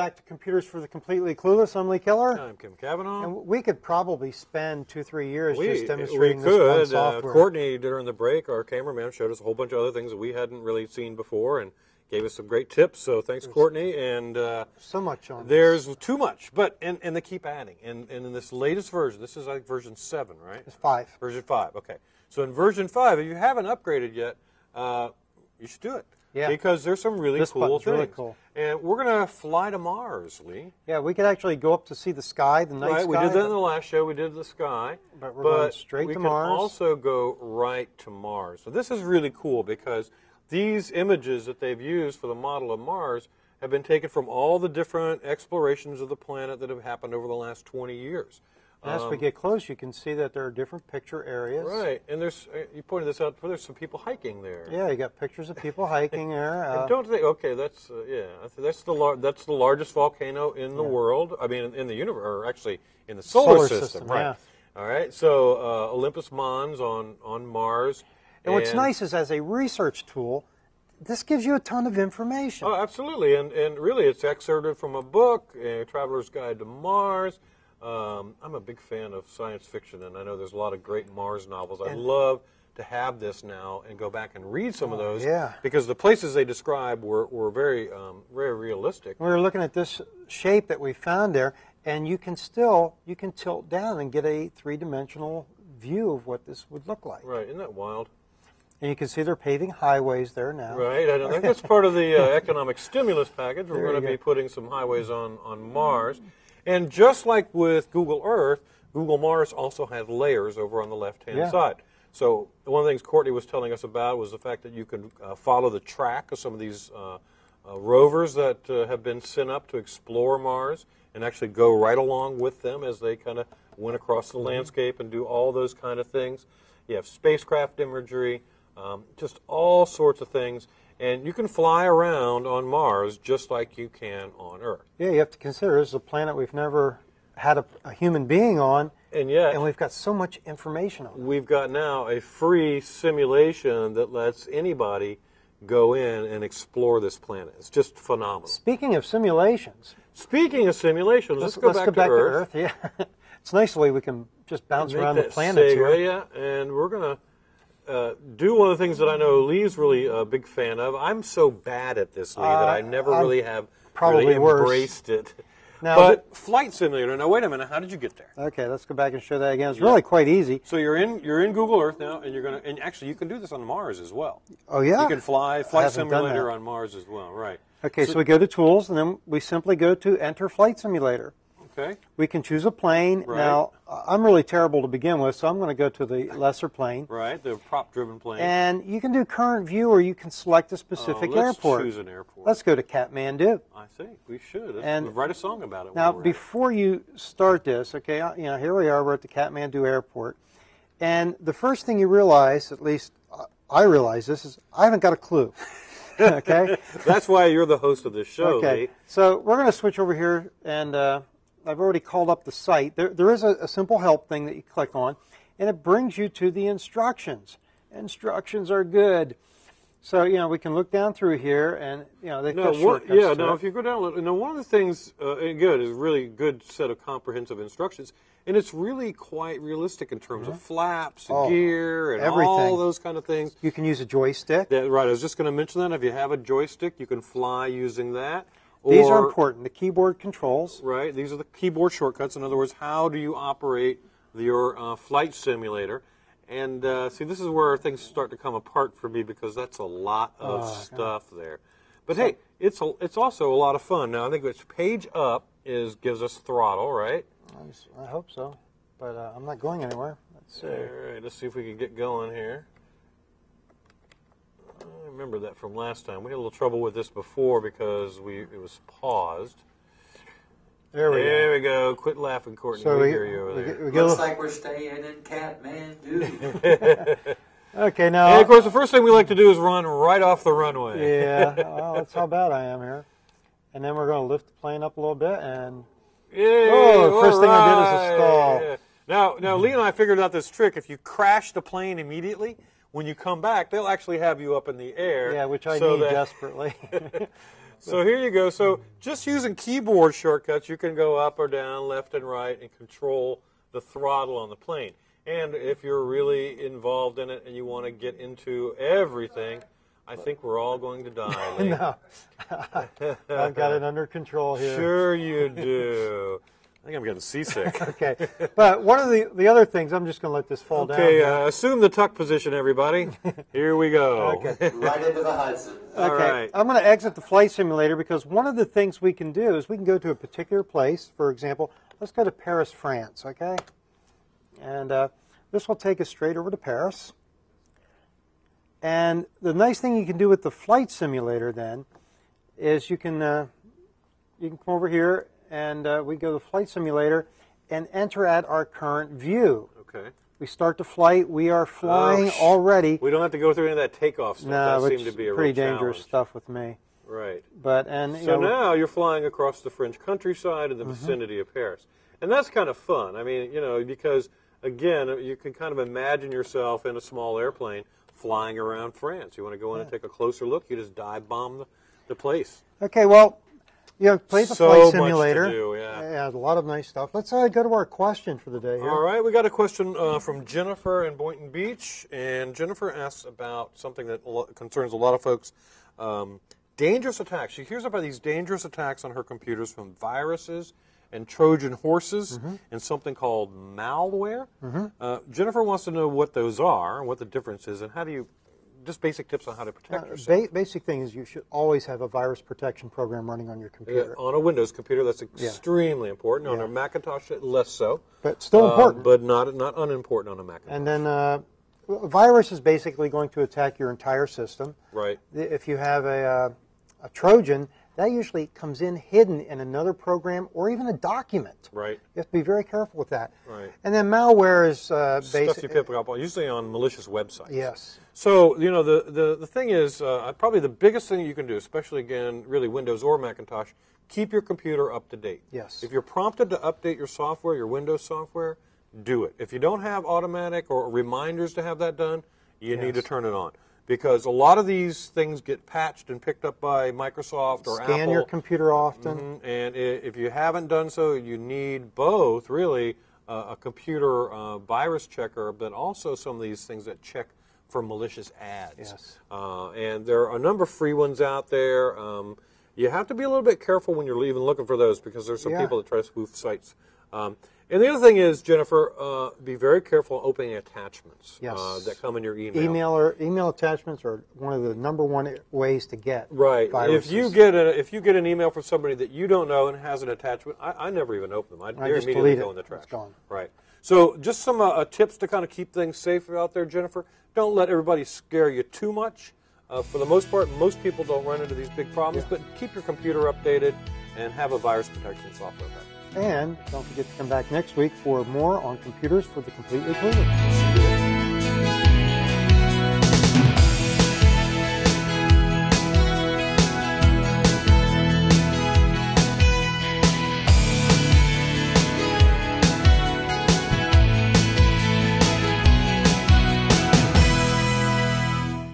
back to Computers for the Completely Clueless. I'm Lee Keller. I'm Kim Cavanaugh. And we could probably spend 2-3 years just demonstrating this one software. Courtney, during the break, our cameraman, showed us a whole bunch of other things that we hadn't really seen before and gave us some great tips. So thanks, Courtney. And so much on there's this. too much, but and they keep adding. And in this latest version, this is like version 7, right? It's 5. Version 5, okay. So in version 5, if you haven't upgraded yet, you should do it. Yeah. Because there's some really cool things. Really cool. And we're going to fly to Mars, Lee. Yeah, we could actually go up to see the sky, the night sky. Right, we did that in the last show. We did the sky. But we're going straight to Mars. We can also go right to Mars. So this is really cool because these images that they've used for the model of Mars have been taken from all the different explorations of the planet that have happened over the last 20 years. As we get close, you can see that there are different picture areas. Right, and there's, you pointed this out, there's some people hiking there. Yeah, you got pictures of people hiking there. And don't think, okay, that's, yeah, that's the largest volcano in the world, I mean, in the universe, or actually in the solar system. Right. Yeah. All right, so Olympus Mons on Mars. And what's nice is as a research tool, this gives you a ton of information. Oh, absolutely, and really it's excerpted from a book, Traveler's Guide to Mars. I'm a big fan of science fiction, and I know there's a lot of great Mars novels. I'd love to have this now and go back and read some of those, because the places they describe were very realistic. We were looking at this shape that we found there, and you can tilt down and get a 3-dimensional view of what this would look like. Right, isn't that wild? And you can see they're paving highways there now. Right, I think that's part of the economic stimulus package. We're going to be putting some highways on Mars. And just like with Google Earth, Google Mars also has layers over on the left-hand side. So one of the things Courtney was telling us about was the fact that you can follow the track of some of these rovers that have been sent up to explore Mars and actually go right along with them as they kind of went across the landscape and do all those kind of things. You have spacecraft imagery, just all sorts of things. And you can fly around on Mars just like you can on Earth. Yeah, you have to consider this is a planet we've never had a human being on, and we've got so much information on it. We've got now a free simulation that lets anybody go in and explore this planet. It's just phenomenal. Speaking of simulations. Let's go back to Earth. Yeah, it's nice the way we can just bounce around the planets here. Yeah, and we're going to do one of the things that I know Lee's really a big fan of. I'm so bad at this, Lee, that I never really have embraced it. Now, but Flight Simulator. Now, wait a minute. How did you get there? Okay, let's go back and show that again. It's really quite easy. So you're in Google Earth now, and and actually you can do this on Mars as well. Oh yeah. You can Flight Simulator on Mars as well, right? Okay, so we go to Tools, and then we simply go to Enter Flight Simulator. Okay. We can choose a plane. Right. Now, I'm really terrible to begin with, so I'm going to go to the lesser plane. Right, the prop-driven plane. And you can do current view, or you can select a specific airport. Let's choose an airport. Let's go to Kathmandu. I think we should. And write a song about it. Now, before you start this, okay, here we are. We're at the Kathmandu airport. And the first thing you realize, at least I realize this, is I haven't got a clue. Okay? That's why you're the host of this show, Okay, Lee. so we're going to switch over here, and I've already called up the site. There is a simple help thing that you click on, and it brings you to the instructions. Instructions are good. So, we can look down through here, and, they've got shortcuts to it. If you go down, one of the things, good, is a really good set of comprehensive instructions, and it's really quite realistic in terms of flaps and gear and everything. All those kind of things. You can use a joystick. Right, I was just going to mention that. If you have a joystick, you can fly using that. These are important, the keyboard controls. Right, these are the keyboard shortcuts. In other words, how do you operate your flight simulator? And see, this is where things start to come apart for me because that's a lot of stuff there. But hey, it's also a lot of fun. Now, I think it's page up gives us throttle, right? I hope so, but I'm not going anywhere. Let's see. All right, let's see if we can get going here. I remember that from last time. We had a little trouble with this before because it was paused. There we go. Quit laughing, Courtney. So we hear you over there. Looks like we're staying in Kathmandu. Okay, now. And of course, the first thing we like to do is run right off the runway. Yeah, well, that's how bad I am here. And then we're going to lift the plane up a little bit, and the first thing I did is a stall. Yeah. Now, Lee and I figured out this trick. If you crash the plane immediately, when you come back, they'll actually have you up in the air. Yeah, which I need desperately. So here you go. So just using keyboard shortcuts, you can go up or down, left and right, and control the throttle on the plane. And if you're really involved in it and you want to get into everything, I think we're all going to die. No, I've got it under control here. Sure you do. I think I'm getting seasick. Okay, but one of the other things, I'm just going to let this fall down. Okay, assume the tuck position, everybody. Here we go. Okay. Right into the Hudson. Okay, All right. I'm going to exit the flight simulator because one of the things we can do is we can go to a particular place. For example, let's go to Paris, France, okay? And this will take us straight over to Paris. And the nice thing you can do with the flight simulator then is you can come over here and we go to the flight simulator and enter at our current view. Okay. We start the flight. We are flying already. We don't have to go through any of that takeoff stuff. No, that which seemed to be is a pretty real dangerous challenge. stuff with me. Right. But So now you're flying across the French countryside in the vicinity of Paris. And that's kind of fun. I mean, you know, because, again, you can kind of imagine yourself in a small airplane flying around France. You want to go in and take a closer look, you just dive bomb the place. Okay, well, you know, play the So flight much to simulator. do, yeah. Yeah, a lot of nice stuff. Let's go to our question for the day here. All right, we got a question from Jennifer in Boynton Beach, and Jennifer asks about something that concerns a lot of folks, dangerous attacks. She hears about these dangerous attacks on her computers from viruses and Trojan horses and something called malware. Jennifer wants to know what those are and what the difference is, and how do you, just basic tips on how to protect yourself. Basic thing is you should always have a virus protection program running on your computer. On a Windows computer, that's extremely important. On a Macintosh, less so. But still important. But not unimportant on a Macintosh. And then a virus is basically going to attack your entire system. Right. If you have a Trojan, that usually comes in hidden in another program or even a document. Right. You have to be very careful with that. Right. And then malware is Stuff you basically... pick up usually on malicious websites. Yes. So, you know, the thing is, probably the biggest thing you can do, especially, again, really Windows or Macintosh, keep your computer up to date. Yes. If you're prompted to update your software, your Windows software, do it. If you don't have automatic or reminders to have that done, you need to turn it on. Because a lot of these things get patched and picked up by Microsoft or Apple. Scan your computer often. And if you haven't done so, you need both, really, a computer virus checker, but also some of these things that check for malicious ads. Yes. And there are a number of free ones out there. You have to be a little bit careful when you're even looking for those because there's some people that try to spoof sites. And the other thing is, Jennifer, be very careful opening attachments that come in your email. Email attachments are one of the #1 ways to get If viruses. you get an email from somebody that you don't know and has an attachment, I never even open them. They just immediately delete go it. in the trash. It's gone. Right. So just some tips to kind of keep things safe out there, Jennifer. Don't let everybody scare you too much. For the most part, most people don't run into these big problems, but keep your computer updated and have a virus protection software package. And don't forget to come back next week for more on computers for the completely clueless.